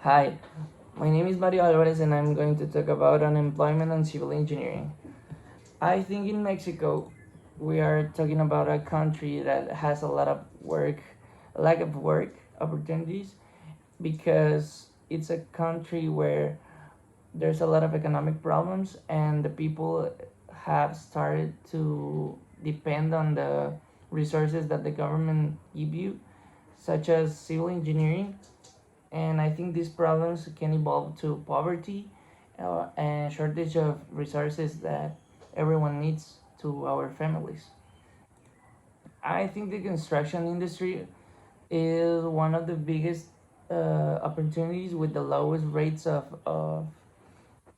Hi, my name is Mario Alvarez and I'm going to talk about unemployment and civil engineering. I think in Mexico we are talking about a country that has a lot of work, a lack of work opportunities because it's a country where there's a lot of economic problems and the people have started to depend on the resources that the government give you, such as civil engineering, and I think these problems can evolve to poverty and shortage of resources that everyone needs to our families. I think the construction industry is one of the biggest opportunities with the lowest rates of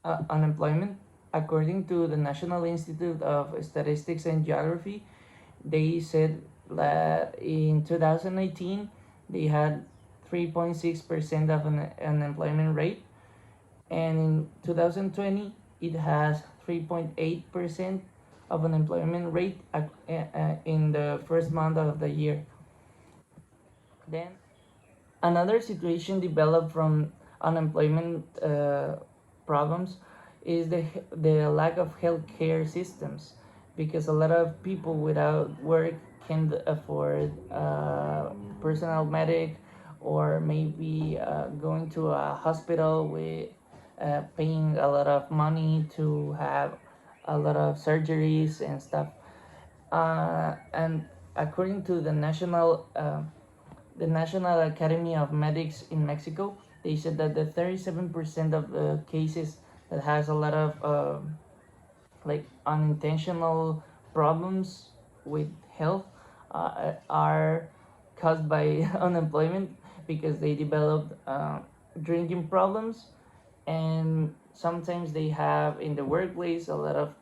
unemployment. According to the National Institute of Statistics and Geography, they said that in 2018 they had 3.6% of an unemployment rate, and in 2020 it has 3.8% of unemployment rate in the first month of the year. Then another situation developed from unemployment problems is the lack of healthcare systems, because a lot of people without work can't afford personal medic, or maybe going to a hospital with paying a lot of money to have a lot of surgeries and stuff. And according to the National Academy of Medics in Mexico, they said that the 37% of the cases that has a lot of like unintentional problems with health are caused by unemployment, because they developed drinking problems, and sometimes they have in the workplace um,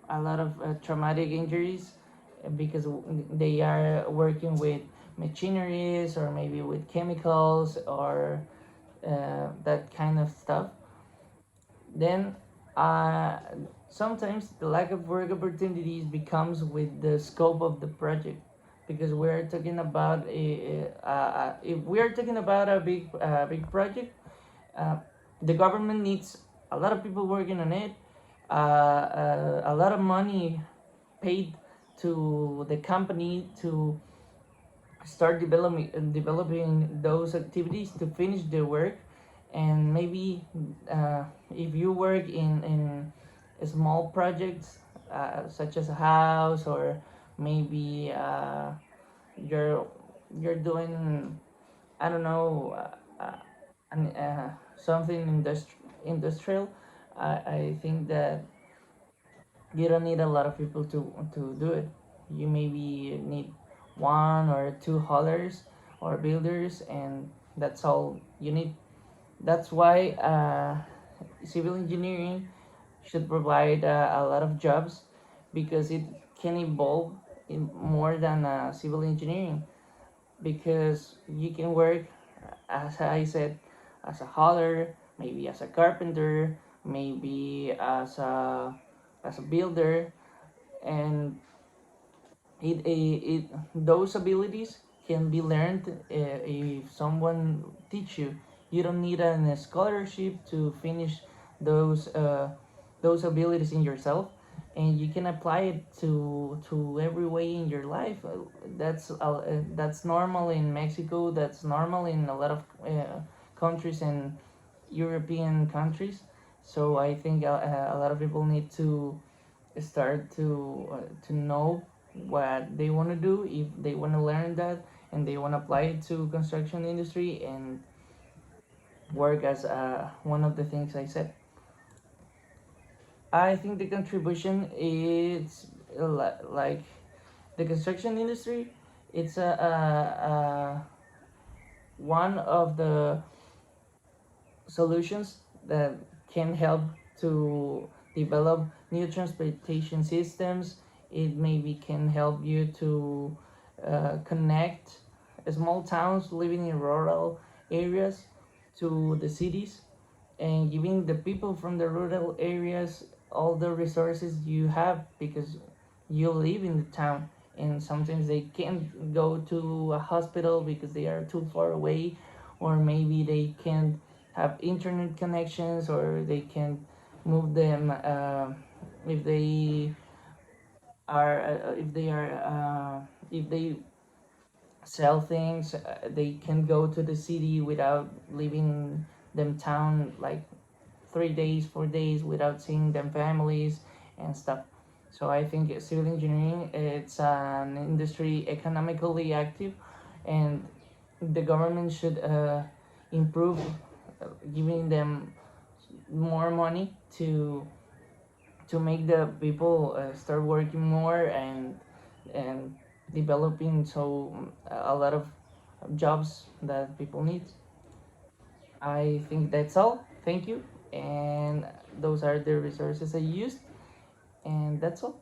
a lot of traumatic injuries, because they are working with machineries or maybe with chemicals or that kind of stuff. Then uh, sometimes the lack of work opportunities becomes with the scope of the project, because we're talking about if we are talking about a big project, uh, the government needs a lot of people working on it, a lot of money paid to the company to start developing those activities to finish the work. And maybe if you work in small projects, such as a house, or maybe you're you're doing, I don't know, something industrial, I think that you don't need a lot of people to do it. You maybe need one or two haulers or builders, and that's all you need. That's why civil engineering should provide a lot of jobs, because it can evolve in more than civil engineering, because you can work, as I said, as a hauler, maybe as a carpenter, maybe as a builder, and it those abilities can be learned if someone teach you. You don't need a scholarship to finish those uh, those abilities in yourself, and you can apply it to every way in your life. That's normal in Mexico. That's normal in a lot of countries and European countries. So I think a lot of people need to start to know what they want to do, if they want to learn that and they want to apply it to construction industry and work as one of the things I said. I think the contribution is like the construction industry. It's one of the solutions that can help to develop new transportation systems. It maybe can help you to connect small towns living in rural areas to the cities, and giving the people from the rural areas all the resources you have, because you live in the town, and sometimes they can't go to a hospital because they are too far away, or maybe they can't have internet connections, or they can move them if they are if they sell things, they can go to the city without leaving them town like 3 days, 4 days without seeing them families and stuff. So I think civil engineering, it's an industry economically active, and the government should improve giving them more money to make the people start working more, and developing so a lot of jobs that people need. I think that's all. Thank you. And those are the resources I used, and that's all.